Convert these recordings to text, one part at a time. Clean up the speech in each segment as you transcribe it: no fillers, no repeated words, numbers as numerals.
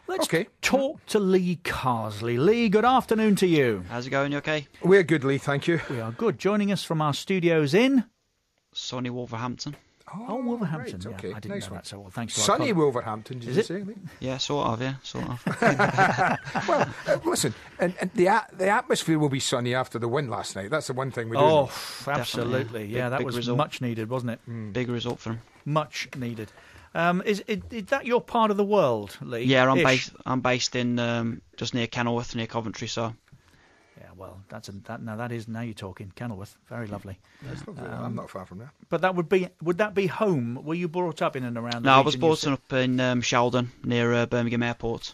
Let's talk to Lee Carsley. Lee, good afternoon to you. How's it going? You okay? We're good, Lee, thank you. We are good. Joining us from our studios in... sunny Wolverhampton. Oh, Wolverhampton. Right, okay. I didn't know that so well. Thanks to sunny Wolverhampton, did you say, Lee? Yeah, sort of, Well, listen, and the atmosphere will be sunny after the win last night. That's the one thing we do. Oh, absolutely. Yeah, that was result. Much needed, wasn't it? Big result for them. Much needed. Is that your part of the world, Lee? Yeah, I'm based in just near Kenilworth, near Coventry, so... Yeah, well, now you're talking. Kenilworth, very lovely. That's lovely. I'm not far from there. But would that be home? Were you brought up in and around? No, I was brought up in Sheldon, near Birmingham Airport.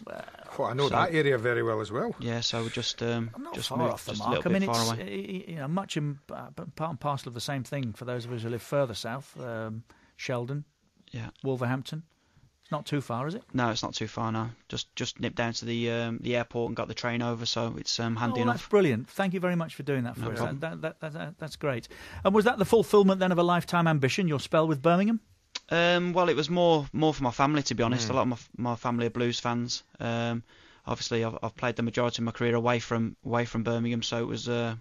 I know that area very well as well. Yeah, so we just I'm not just far moved off the just mark. a little bit far away. Much in part and parcel of the same thing for those of us who live further south. Sheldon, Wolverhampton. It's not too far, is it? No, it's not too far now. Just nipped down to the airport and got the train over, so it's handy enough. That's brilliant. Thank you very much for doing that for us. That's great. And was that the fulfilment then of a lifetime ambition, your spell with Birmingham? Well, it was more for my family, to be honest. A lot of my family are Blues fans. Obviously, I've played the majority of my career away from Birmingham, so it was it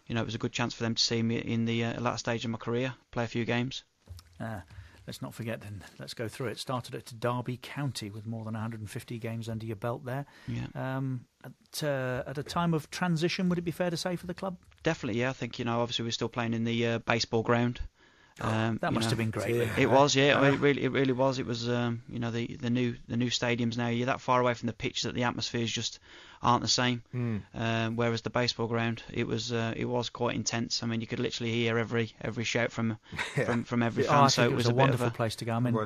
was a good chance for them to see me in the latter stage of my career, play a few games. Let's not forget then, let's go through it. Started at Derby County with more than 150 games under your belt there. Yeah. At a time of transition, would it be fair to say, for the club? Definitely, yeah. I think, obviously we're still playing in the baseball ground. That must have been great. It was, yeah. It really was. It was, the new stadiums now. You're that far away from the pitch that the atmospheres just aren't the same. Whereas the baseball ground, it was quite intense. I mean, you could literally hear every shout from every fan. So it was a wonderful bit place to go. I mean,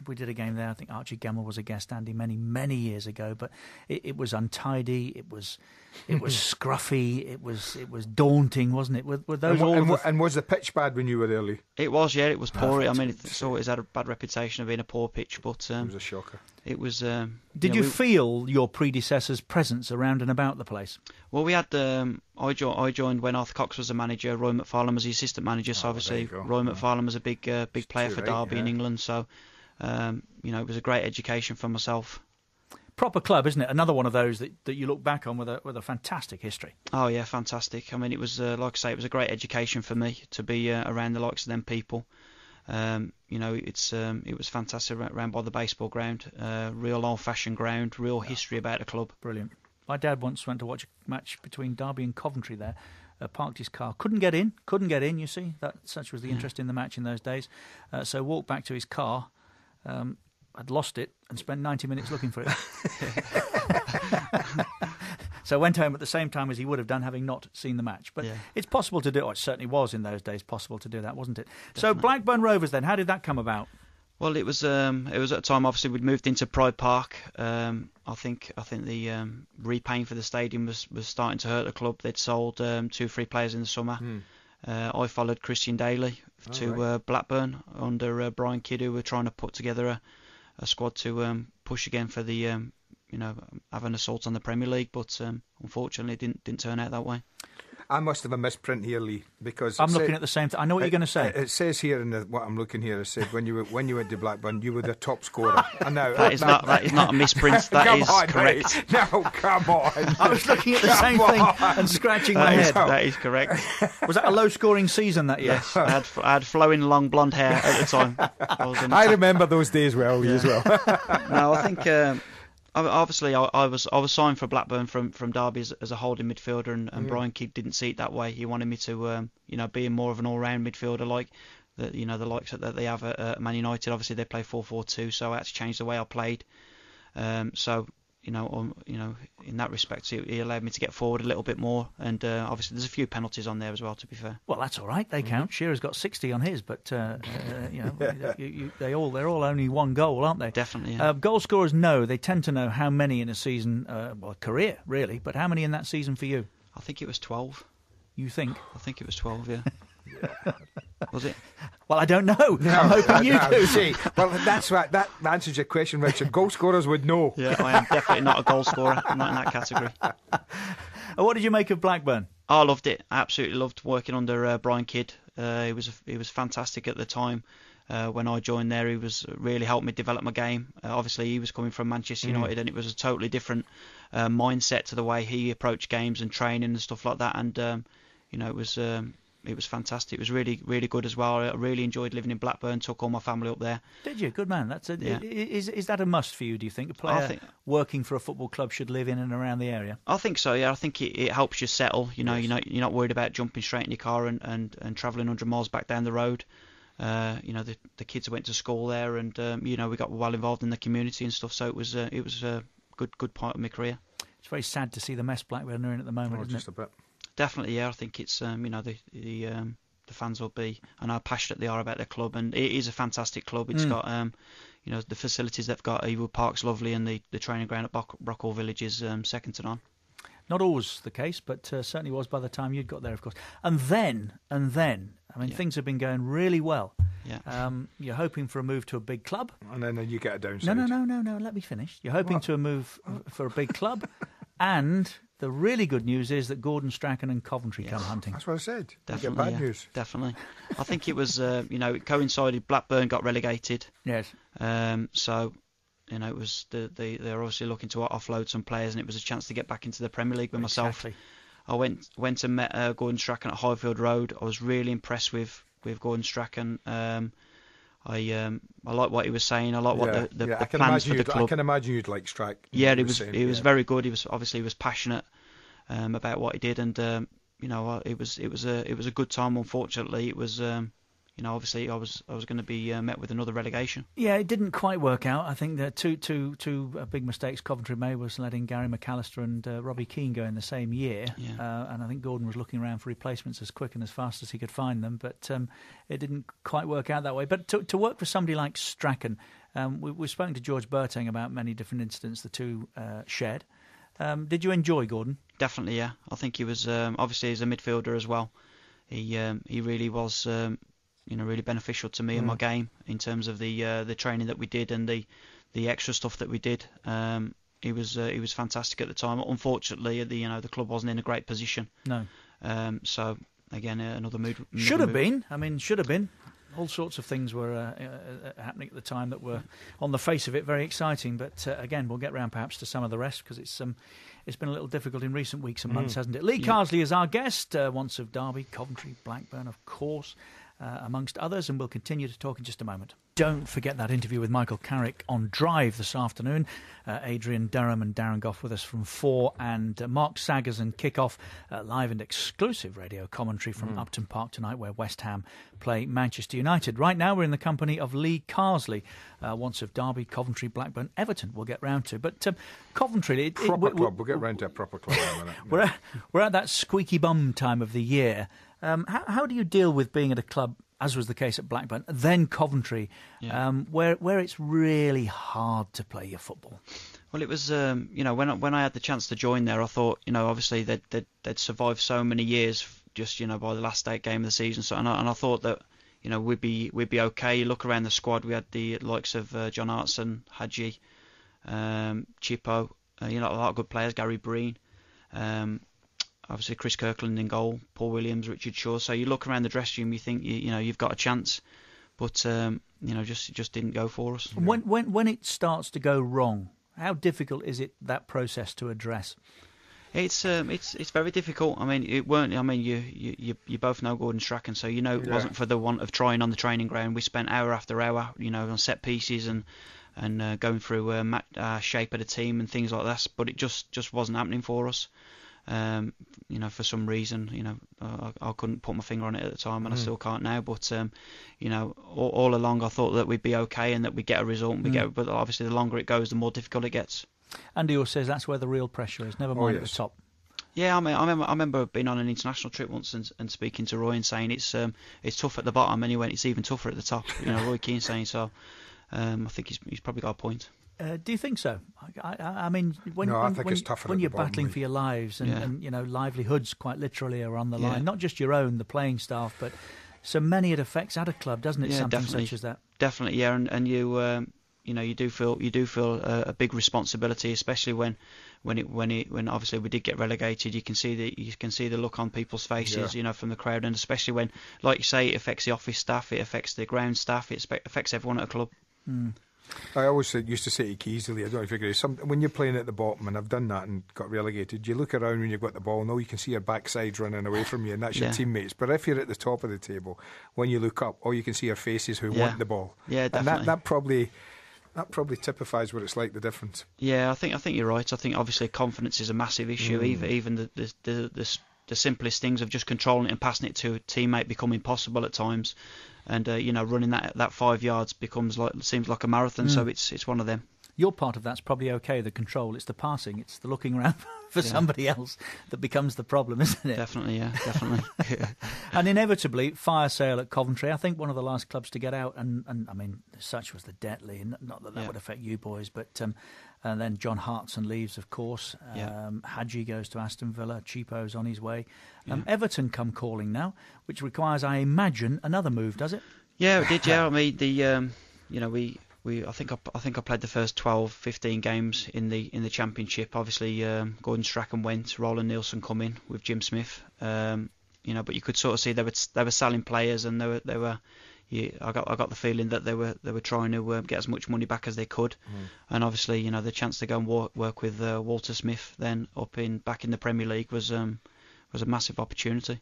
we did a game there. I think Archie Gemmell was a guest, Andy, many years ago. But it was untidy. It was scruffy. It was daunting, wasn't it? Were those and was the pitch bad when you were there, Lee? It was, yeah. It was poor. I mean, it's always had a bad reputation of being a poor pitch, but it was a shocker. It was. Did you feel your predecessor's presence around and about the place? Well, we had. I joined when Arthur Cox was the manager. Roy McFarlane was the assistant manager. So obviously, Roy McFarlane was a big player for Derby in England. So, it was a great education for myself. Proper club, isn't it? Another one of those that you look back on with a fantastic history. Oh yeah, fantastic. I mean, it was like I say, it was a great education for me to be around the likes of them people. It was fantastic around by the baseball ground, real old-fashioned ground, real history about the club. Brilliant. My dad once went to watch a match between Derby and Coventry there. Parked his car, couldn't get in. You see, such was the interest in the match in those days. So walked back to his car. I'd lost it and spent 90 minutes looking for it. So I went home at the same time as he would have done, having not seen the match. But it's possible to do, or it certainly was in those days possible to do that, wasn't it? Definitely. So Blackburn Rovers then, how did that come about? Well, it was at a time, obviously, we'd moved into Pride Park. I think the repaying for the stadium was starting to hurt the club. They'd sold 2-3 players in the summer. I followed Christian Daly to Blackburn under Brian Kidd, who were trying to put together a squad to push again for the have an assault on the Premier League, but unfortunately it didn't turn out that way. I must have a misprint here, Lee, because I'm looking at the same thing. I know what you're going to say. It says here in what I'm looking here. It said when you went to Blackburn, you were the top scorer. And now that is not a misprint. That is correct. Mate. No, come on. I was looking at the same thing and scratching my head. That is correct. Was that a low-scoring season that year? Yes, I had flowing long blonde hair at the time. I remember those days well, Lee, as well. No, I think. Obviously, I was signed for Blackburn from Derby as a holding midfielder, and Brian Kidd didn't see it that way. He wanted me to, be more of an all-round midfielder, like the likes that they have at Man United. Obviously, they play 4-4-2, so I had to change the way I played. In that respect, he allowed me to get forward a little bit more, and obviously there's a few penalties on there as well, to be fair. Well, that's all right. They count. Shearer's got 60 on his, but they're all only one goal, aren't they? Definitely. Yeah. Goal scorers know. They tend to know how many in a season, career really, but how many in that season for you? I think it was 12. You think? I think it was 12. Yeah. Was it? Well, I don't know. I'm hoping you do. See, well, that's right. That answers your question, Richard. Goal scorers would know. Yeah, I am definitely not a goal scorer. I'm not in that category. What did you make of Blackburn? I loved it. I absolutely loved working under Brian Kidd. He was fantastic at the time. when I joined there. He was really helped me develop my game. Obviously, he was coming from Manchester United, and it was a totally different mindset to the way he approached games and training and stuff like that. And it was fantastic. It was really, really good as well. I really enjoyed living in Blackburn. Took all my family up there. Did you? Good man. Is that a must for you? Do you think a player working for a football club should live in and around the area? I think so. Yeah, I think it helps you settle. You're not worried about jumping straight in your car and travelling 100 miles back down the road. The kids went to school there, and we got well involved in the community and stuff. So it was a good part of my career. It's very sad to see the mess Blackburn are in at the moment, isn't it? A bit. Definitely, yeah. I think it's the fans will be, and how passionate they are about their club, and it is a fantastic club. It's got the facilities they've got. Ewood Park's lovely, and the training ground at Brockhall Village is second to none. Not always the case, but certainly was by the time you'd got there, of course. And then, things have been going really well. Yeah. You're hoping for a move to a big club. And then you get a downside. No, let me finish. You're hoping to a move for a big club, and the really good news is that Gordon Strachan and Coventry come hunting. That's what I said. Definitely, you get bad news. Definitely. I think it was, it coincided. Blackburn got relegated. Yes. So, it was they're obviously looking to offload some players, and it was a chance to get back into the Premier League with myself. I went and met Gordon Strachan at Highfield Road. I was really impressed with Gordon Strachan. I like what he was saying. I like what the plans for the club. I can imagine you'd like Strack. Yeah, he was very good. He was passionate about what he did, and it was a good time. Unfortunately, it was obviously I was going to be met with another relegation. Yeah, it didn't quite work out. I think that two big mistakes Coventry made was letting Gary McAllister and Robbie Keane go in the same year. Yeah. And I think Gordon was looking around for replacements as quick and as fast as he could find them, but it didn't quite work out that way. But to work for somebody like Strachan, we've spoken to George Boateng about many different incidents the two shared. Did you enjoy Gordon? Definitely, yeah. I think he was obviously as a midfielder as well. He really was. Really beneficial to me in my game in terms of the training that we did and the extra stuff that we did. He was fantastic at the time. Unfortunately, the club wasn't in a great position. No. So again, another mood. Should have been. I mean, should have been. All sorts of things were happening at the time that were, on the face of it, very exciting. But again, we'll get round perhaps to some of the rest because it's been a little difficult in recent weeks and months, hasn't it? Lee Carsley is our guest, once of Derby, Coventry, Blackburn, of course. Amongst others, and we'll continue to talk in just a moment. Don't forget that interview with Michael Carrick on Drive this afternoon. Adrian Durham and Darren Goff with us from 4, and Mark Saggers and Kick-Off, live and exclusive radio commentary from Upton Park tonight, where West Ham play Manchester United. Right now we're in the company of Lee Carsley, once of Derby, Coventry, Blackburn, Everton we'll get round to. But Coventry... Proper club, we'll get round to a proper club in a minute. We're at that squeaky bum time of the year. How do you deal with being at a club, as was the case at Blackburn, then Coventry, where it's really hard to play your football? Well, it was, when I had the chance to join there, I thought, obviously they'd survived so many years just, by the last 8 game of the season. So, and I thought that, we'd be okay. You look around the squad, we had the likes of John Hartson, Hadji, Chippo, a lot of good players, Gary Breen. Obviously, Chris Kirkland in goal, Paul Williams, Richard Shaw. So you look around the dressing room, you think you've got a chance, but just didn't go for us. When it starts to go wrong, how difficult is it, that process to address? It's very difficult. I mean, it weren't. I mean, you both know Gordon Strachan, so it wasn't for the want of trying on the training ground. We spent hour after hour, on set pieces and going through shape of the team and things like that. But it just wasn't happening for us. For some reason, I couldn't put my finger on it at the time, and I still can't now. But all along I thought that we'd be okay and that we'd get a result. And but obviously the longer it goes, the more difficult it gets. Andy always says that's where the real pressure is. Never mind at the top. Yeah, I remember being on an international trip once and speaking to Roy and saying it's tough at the bottom, and he went, it's even tougher at the top. Roy Keane saying so. I think he's probably got a point. Do you think so? I mean, when you're battling for your lives and livelihoods quite literally are on the line, not just your own, the playing staff, but so many it affects at a club, doesn't it? Something such as that. Definitely, yeah. And you, you do feel a big responsibility, especially when obviously we did get relegated. You can see the look on people's faces, from the crowd, and especially when, like you say, it affects the office staff, it affects the ground staff, it affects everyone at a club. I always used to say to Keys, I don't know if you agree, when you're playing at the bottom, and I've done that and got relegated, you look around when you've got the ball and all you can see your backside running away from you, and that's your teammates. But if you're at the top of the table, when you look up, all you can see are faces who want the ball. Yeah, definitely. And that probably typifies what it's like, the difference. Yeah, I think you're right. I think obviously confidence is a massive issue. Even the simplest things of just controlling it and passing it to a teammate become impossible at times. And running that 5 yards seems like a marathon. So it's one of them. Your part of that's probably okay, the control. It's the passing, it's the looking around for somebody else that becomes the problem, isn't it? Definitely, yeah, definitely. And inevitably, fire sale at Coventry. I think one of the last clubs to get out, and I mean, such was the debt, Lee. Not that would affect you boys, but and then John Hartson leaves, of course. Hadji goes to Aston Villa. Cheapo's on his way. Everton come calling now, which requires, I imagine, another move, does it? Yeah, it did. Yeah, I mean, I think I played the first 12, 15 games in the Championship. Obviously, Gordon Strachan went, Roland Nielsen come in with Jim Smith. But you could sort of see they were selling players, and they were. I got the feeling that they were trying to get as much money back as they could, and obviously, the chance to go and work with Walter Smith then back in the Premier League was a massive opportunity.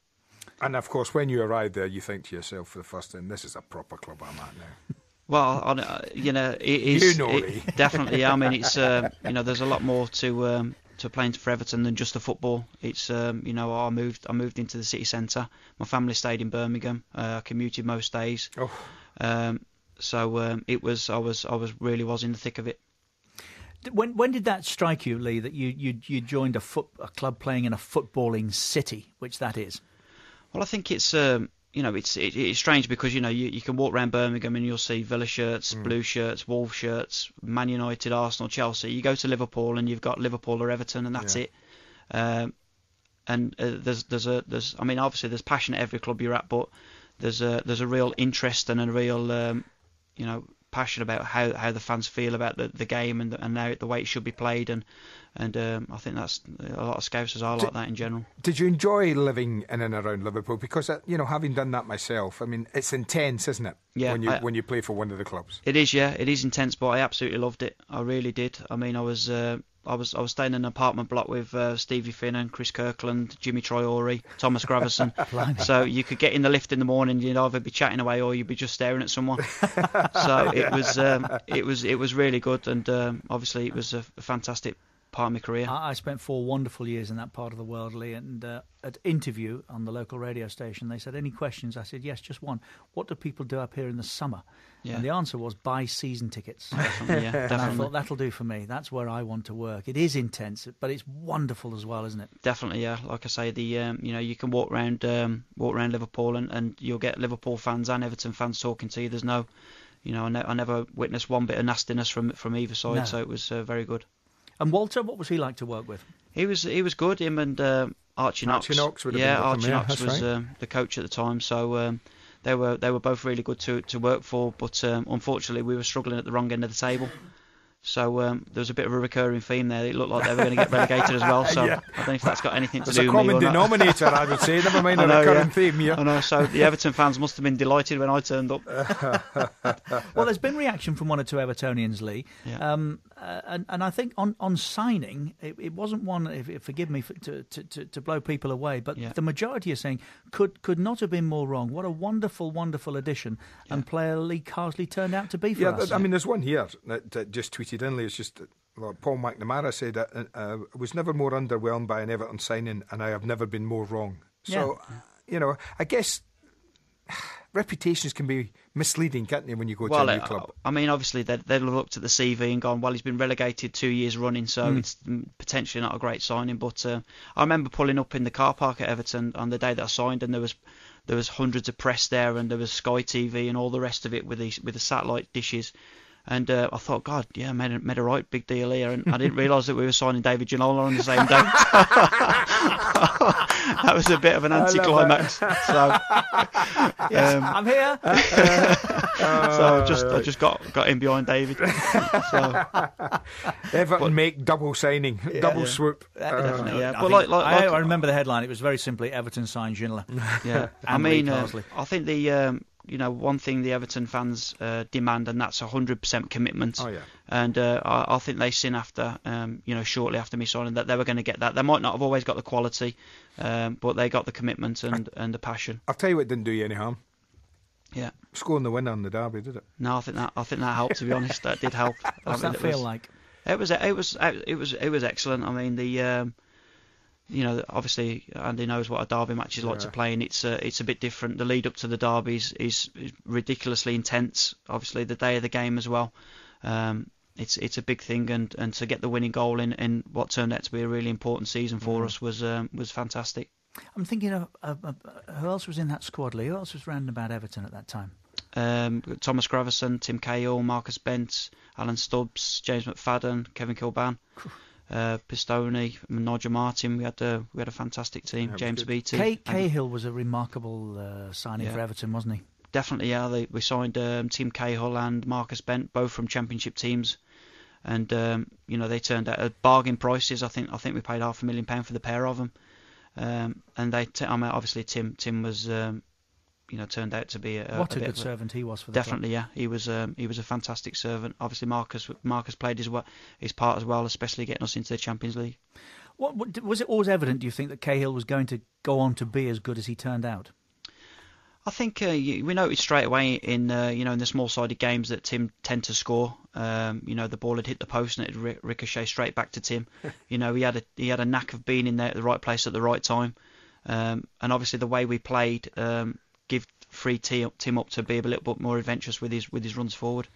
And of course, when you arrive there, you think to yourself for the first time, "This is a proper club I'm at now." Well, it is. Lee. Definitely. I mean, it's there's a lot more to playing for Everton than just the football. It's I moved into the city centre. My family stayed in Birmingham. I commuted most days. So it was. I was really in the thick of it. When did that strike you, Lee? That you joined a club playing in a footballing city, which that is? Well, I think it's. It's strange because you can walk around Birmingham and you'll see Villa shirts, blue shirts, Wolves shirts, Man United, Arsenal, Chelsea. You go to Liverpool and you've got Liverpool or Everton, and that's it. And there's obviously there's passion at every club you're at, but there's a real interest and a real passion about how the fans feel about the game and now the way it should be played, and I think that's a lot of Scousers are like that in general. Did you enjoy living in and around Liverpool? Because having done that myself, I mean, it's intense, isn't it? Yeah. When you play for one of the clubs. It is, yeah. It is intense, but I absolutely loved it. I really did. I mean, I was staying in an apartment block with Stevie Finnan, Chris Kirkland, Jimmy Traore, Thomas Gravison. So you could get in the lift in the morning, you'd either be chatting away or you'd be just staring at someone. So it was really good, and obviously it was a fantastic part of my career. I spent 4 wonderful years in that part of the world, Lee, and at interview on the local radio station, they said, "Any questions?" I said, "Yes, just one. What do people do up here in the summer?" Yeah. And the answer was buy season tickets. Definitely, yeah, definitely. And I thought that'll do for me. That's where I want to work. It is intense, but it's wonderful as well, isn't it? Definitely, yeah. Like I say, you can walk around Liverpool and you'll get Liverpool fans and Everton fans talking to you. There's no, I never witnessed one bit of nastiness from either side. No. So it was very good. And Walter, what was he like to work with? He was good. Him and Archie Knox. Archie Knox was the coach at the time. So they were both really good to work for. But unfortunately, we were struggling at the wrong end of the table. So there was a bit of a recurring theme there. It looked like they were going to get relegated as well. So I don't know if that's got anything to do with me. It's a common denominator, I would say. Never mind a recurring theme. Yeah. I know. So the Everton fans must have been delighted when I turned up. Well, there's been reaction from 1 or 2 Evertonians, Lee. Yeah. And I think on signing, it wasn't one. Forgive me to blow people away, but the majority are saying could not have been more wrong. What a wonderful, wonderful addition, and player Lee Carsley turned out to be for us. I mean, there's one here that just tweeted in. It's just Paul McNamara said, "I was never more underwhelmed by an Everton signing, and I have never been more wrong." So, I guess reputations can be misleading, can't they, when you go to a new club? I mean, obviously, they'll have looked at the CV and gone, well, he's been relegated 2 years running, so it's potentially not a great signing. But I remember pulling up in the car park at Everton on the day that I signed, and there was hundreds of press there, and there was Sky TV and all the rest of it with the satellite dishes. And I thought, God, yeah, made a right big deal here. And I didn't realise that we were signing David Ginola on the same day. That was a bit of an anticlimax. So, yes, I'm here. So I just got in behind David. So, Everton make double signing, double swoop. yeah, but I remember the headline. It was very simply Everton signed Ginola. Yeah, I mean, I think the one thing the Everton fans demand, and that's 100% commitment. Oh yeah. And I think they seen after, shortly after me signing, that they were going to get that. They might not have always got the quality, but they got the commitment and the passion. I'll tell you what didn't do you any harm. Yeah. Scoring the winner on the derby, did it? No, I think that helped. To be honest, that did help. What's that feel like? It was excellent. I mean, the obviously Andy knows what a derby match is like to play, and it's a bit different. The lead up to the derby is ridiculously intense. Obviously, the day of the game as well. It's a big thing, and to get the winning goal in what turned out to be a really important season for us was fantastic. I'm thinking of who else was in that squad, Lee? Who else was round about Everton at that time? Thomas Gravison, Tim Cahill, Marcus Bent, Alan Stubbs, James McFadden, Kevin Kilban, Pistone, Nigel Martin. We had a fantastic team. Yeah, James Beattie. Cahill was a remarkable signing for Everton, wasn't he? Definitely, yeah. We signed Tim Cahill and Marcus Bent, both from Championship teams, and they turned out at bargain prices. I think we paid £500,000 for the pair of them. And obviously Tim was, turned out to be what a good servant he was for the definitely club. Yeah, he was a fantastic servant. Obviously Marcus played his part as well, especially getting us into the Champions League. What was it always evident, do you think, that Cahill was going to go on to be as good as he turned out? I think we noticed straight away in the small-sided games that Tim tend to score. The ball had hit the post and it ricocheted straight back to Tim. He had a knack of being in there at the right place at the right time. And obviously the way we played freed Tim up to be a little bit more adventurous with his runs forward.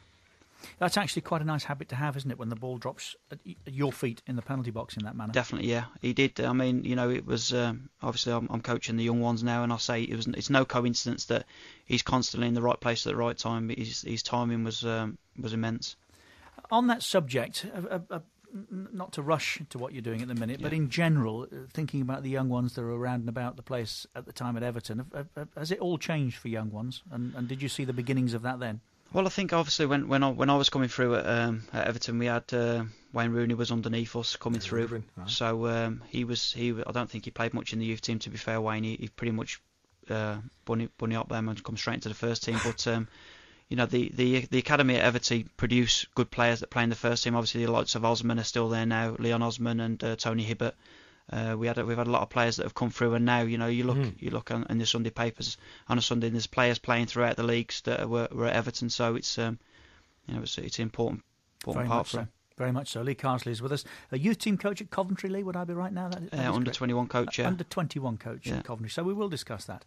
That's actually quite a nice habit to have, isn't it, when the ball drops at your feet in the penalty box in that manner? Definitely, yeah. He did. I mean, it was obviously I'm coaching the young ones now, and I say it's no coincidence that he's constantly in the right place at the right time. His timing was immense. On that subject, not to rush to what you're doing at the minute, but in general, thinking about the young ones that are around and about the place at the time at Everton, has it all changed for young ones? And did you see the beginnings of that then? Well, I think obviously when I was coming through at Everton, we had Wayne Rooney was underneath us coming through. So I don't think he played much in the youth team. To be fair, Wayne, he pretty much bunny up them and come straight into the first team. But the academy at Everton produce good players that play in the first team. Obviously, the likes of Osman are still there now, Leon Osman and Tony Hibbert. We've had a lot of players that have come through, and now you look in the Sunday papers on a Sunday, and there's players playing throughout the leagues that were at Everton. So it's an important part for them. Very much so. Lee Carsley is with us, a youth team coach at Coventry. Lee, would I be right now? Under 21 coach. Yeah. Under 21 coach at Coventry. So we will discuss that.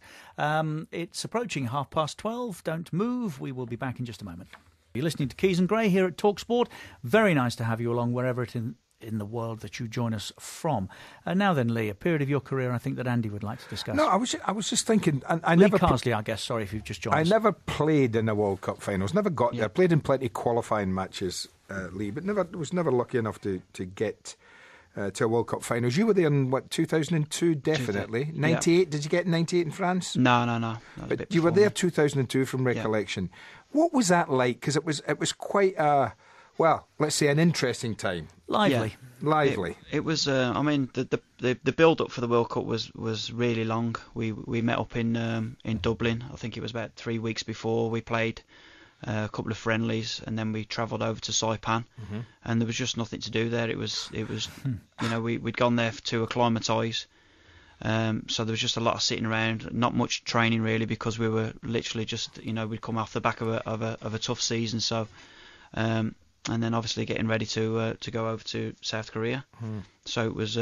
It's approaching 12:30. Don't move. We will be back in just a moment. You're listening to Keys and Gray here at Talksport. Very nice to have you along wherever it is in the world that you join us from. Now then, Lee, a period of your career I think that Andy would like to discuss. No, I was just thinking. Lee Carsley, I guess. Sorry if you've just joined us. I never played in the World Cup finals. Never got there. Played in plenty of qualifying matches, Lee, but was never lucky enough to get to a World Cup finals. You were there in 2002, definitely. 98. Did you get 98 in France? No. But you were there 2002 from recollection. What was that like? Because it was quite a, well, let's say an interesting time. Lively. It was. The build up for the World Cup was really long. We met up in Dublin. I think it was about 3 weeks before. We played a couple of friendlies, and then we travelled over to Saipan, and there was just nothing to do there. It was we'd gone there to acclimatise. So there was just a lot of sitting around, not much training really, because we were literally just we'd come off the back of a tough season. So. And then obviously getting ready to go over to South Korea. So it was.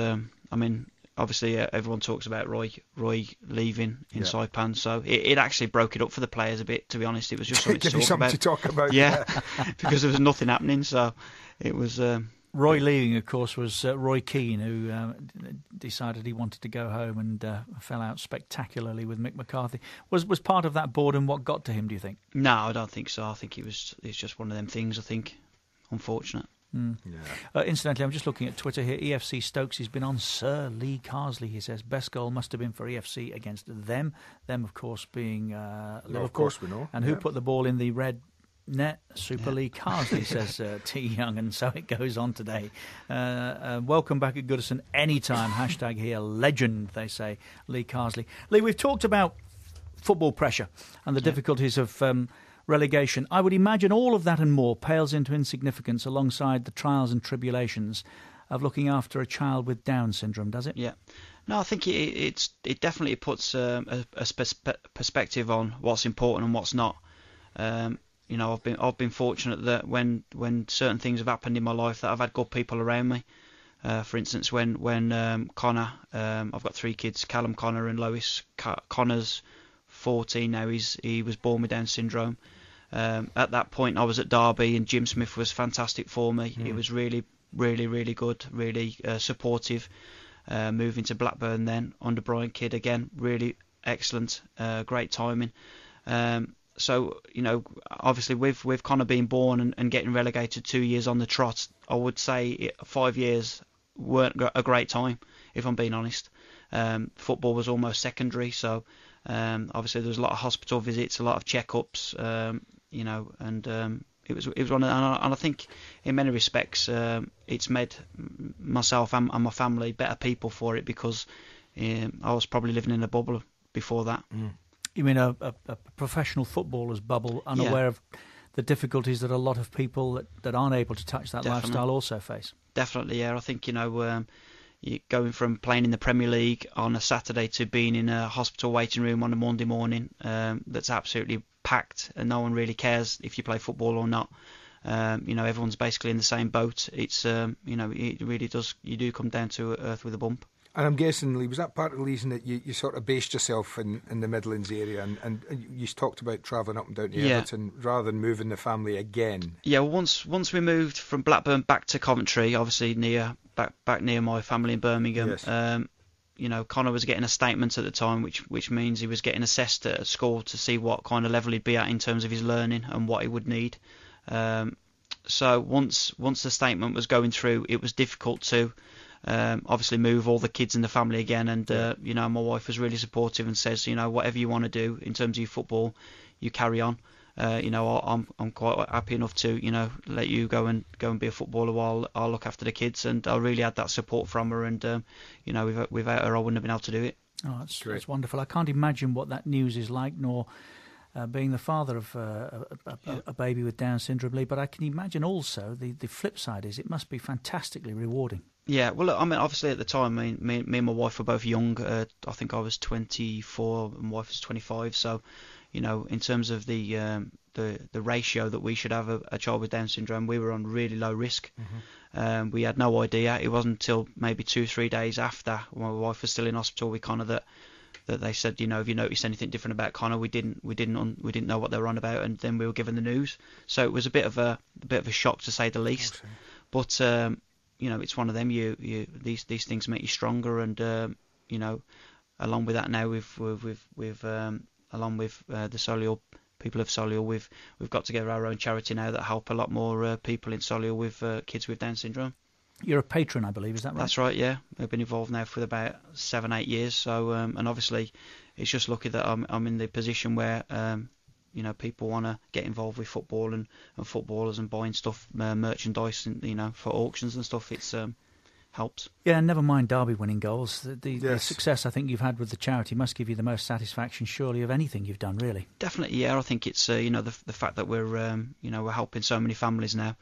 Obviously everyone talks about Roy leaving in Saipan. So it actually broke it up for the players a bit. To be honest, it was just something to talk about. Yeah, because there was nothing happening. So it was. Roy leaving, of course, was Roy Keane, who decided he wanted to go home and fell out spectacularly with Mick McCarthy. Was part of that boredom what got to him, do you think? No, I don't think so. I think it's just one of them things, I think. Unfortunate. Incidentally, I'm just looking at Twitter here. EFC Stokes has been on Sir Lee Carsley. He says best goal must have been for EFC against them. Them, of course, being Liverpool. Of course we know. And who put the ball in the red net? Super Lee Carsley, says T. Young, and so it goes on today. Welcome back at Goodison anytime. Hashtag here, legend, they say, Lee Carsley. Lee, we've talked about football pressure and the difficulties of relegation. I would imagine all of that and more pales into insignificance alongside the trials and tribulations of looking after a child with Down syndrome, does it? Yeah. No, I think it definitely puts a perspective on what's important and what's not. I've been fortunate that when certain things have happened in my life that I've had good people around me. For instance, when Connor, I've got 3 kids, Callum, Connor and Lois. Connor's 14 now. He was born with Down syndrome. At that point I was at Derby and Jim Smith was fantastic for me. He was really, really, really good, really supportive. Moving to Blackburn then under Brian Kidd again, really excellent, great timing. So, obviously with Connor being born and getting relegated 2 years on the trot, I would say 5 years weren't a great time, if I'm being honest. Football was almost secondary, so obviously there was a lot of hospital visits, a lot of checkups, it was one of, and I think in many respects it's made myself and my family better people for it, because I was probably living in a bubble before that. You mean a professional footballer's bubble, unaware of the difficulties that a lot of people that aren't able to touch that lifestyle also face? Definitely, yeah. I think, you're going from playing in the Premier League on a Saturday to being in a hospital waiting room on a Monday morning that's absolutely packed, and no one really cares if you play football or not. Everyone's basically in the same boat. It's it really does. You do come down to earth with a bump. And I'm guessing, Lee, was that part of the reason that you sort of based yourself in the Midlands area, and you talked about travelling up and down to Everton rather than moving the family again? Yeah, well, once we moved from Blackburn back to Coventry, obviously back near my family in Birmingham. Yes. Connor was getting a statement at the time, which means he was getting assessed at school to see what kind of level he'd be at in terms of his learning and what he would need. So once the statement was going through, it was difficult to obviously move all the kids in the family again, and my wife was really supportive and says, whatever you want to do in terms of your football, you carry on. I'm quite happy enough to let you go and be a footballer while I'll look after the kids, and I really had that support from her, and without her I wouldn't have been able to do it. Oh, that's wonderful. I can't imagine what that news is like, nor being the father of a baby with Down syndrome, Lee, but I can imagine also the flip side is it must be fantastically rewarding. Yeah, well, look, I mean, obviously at the time, me and my wife were both young. I think I was 24 and my wife was 25. So, in terms of the ratio that we should have a child with Down syndrome, we were on really low risk. Mm-hmm. We had no idea. It wasn't until maybe 2-3 days after my wife was still in hospital with Connor that they said, have you noticed anything different about Connor? We didn't know what they were on about, and then we were given the news. So it was a bit of a shock, to say the least. Okay. But it's one of them. These things make you stronger, and along with that now along with the Solihull people of Solihull, we've got together our own charity now that help a lot more people in Solihull with kids with Down syndrome. You're a patron, I believe, is that right? That's right, yeah. I've been involved now for about 7-8 years. So, and obviously, it's just lucky that I'm in the position where people want to get involved with football and footballers and buying stuff, merchandise, and for auctions and stuff. It's helps. Yeah, and never mind Derby winning goals. The success I think you've had with the charity must give you the most satisfaction, surely, of anything you've done, really. Definitely, yeah. I think it's the fact that we're we're helping so many families now.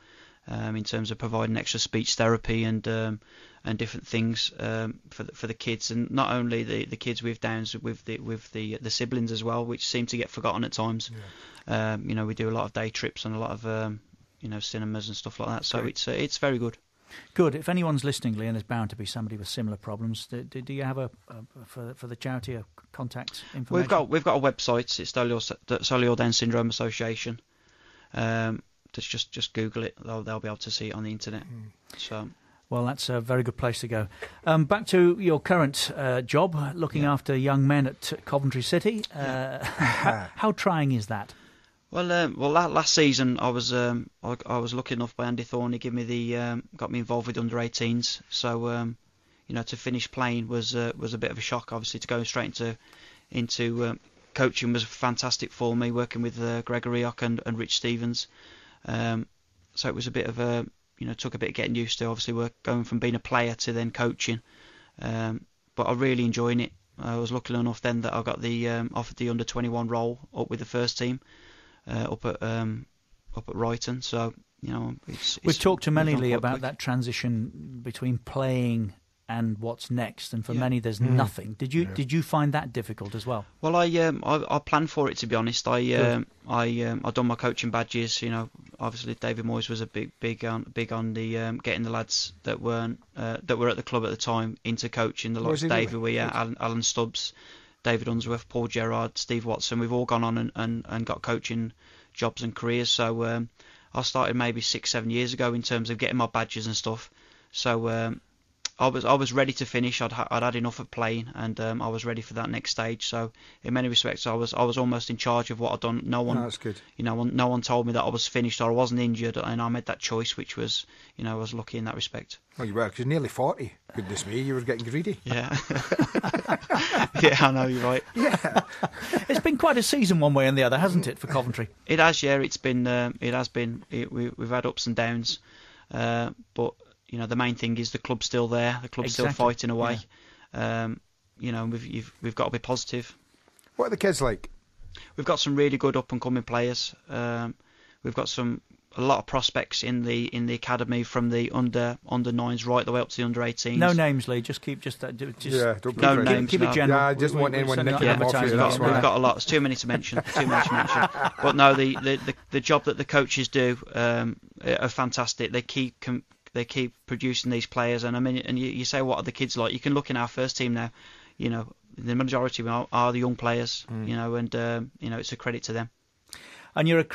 In terms of providing extra speech therapy and different things for the kids, and not only the kids with Downs, with the siblings as well, which seem to get forgotten at times. Yeah. We do a lot of day trips and a lot of cinemas and stuff like that. So it's very good. Good. If anyone's listening, Lee, and there's bound to be somebody with similar problems, do you have for the charity a contact information? We've got a website. It's Solihull Down Syndrome Association. Just Google it. They'll be able to see it on the internet. So, well, that's a very good place to go. Back to your current job, looking after young men at Coventry City. How trying is that? Well, last season I was lucky enough by Andy Thorne. He got me involved with under-18s. So to finish playing was a bit of a shock. Obviously, to go straight into coaching was fantastic for me. Working with Gregory Ock and Rich Stevens. So it was a bit of a took a bit of getting used to. Obviously, we're going from being a player to then coaching. But I'm really enjoying it. I was lucky enough then that I got the offered the under-21 role up with the first team. Up at Brighton, so we've talked to many, Lee, about that transition between playing and what's next, and for many there's nothing. Did you find that difficult as well? Well, I planned for it, to be honest. I done my coaching badges. Obviously David Moyes was a big on the getting the lads that were at the club at the time into coaching. The likes of David Weir, Alan Stubbs, David Unsworth, Paul Gerrard, Steve Watson. We've all gone on and got coaching jobs and careers. So I started maybe 6-7 years ago in terms of getting my badges and stuff. So I was ready to finish. I'd had enough of playing, and I was ready for that next stage. So in many respects, I was almost in charge of what I'd done. No one, that's good. No one told me that I was finished or I wasn't injured, and I made that choice, which was, I was lucky in that respect. Well, you were, because you're nearly 40. Goodness me, you were getting greedy. Yeah. Yeah, I know, you're right. Yeah. It's been quite a season one way and the other, hasn't it, for Coventry? It has, yeah. It has been. We've had ups and downs, but the main thing is the club's still there. The club's still fighting away. Yeah. We've got to be positive. What are the kids like? We've got some really good up and coming players. We've got a lot of prospects in the academy, from the under 9s right the way up to the under 18s. No names, Lee. Just keep don't no names. Keep it general. Yeah, I just want anyone nicking them off you. We've got a lot. It's too many to mention. But no, the job that the coaches do are fantastic. They keep producing these players, and I mean, and you say, what are the kids like? You can look in our first team now. The majority are the young players. And it's a credit to them. And you're a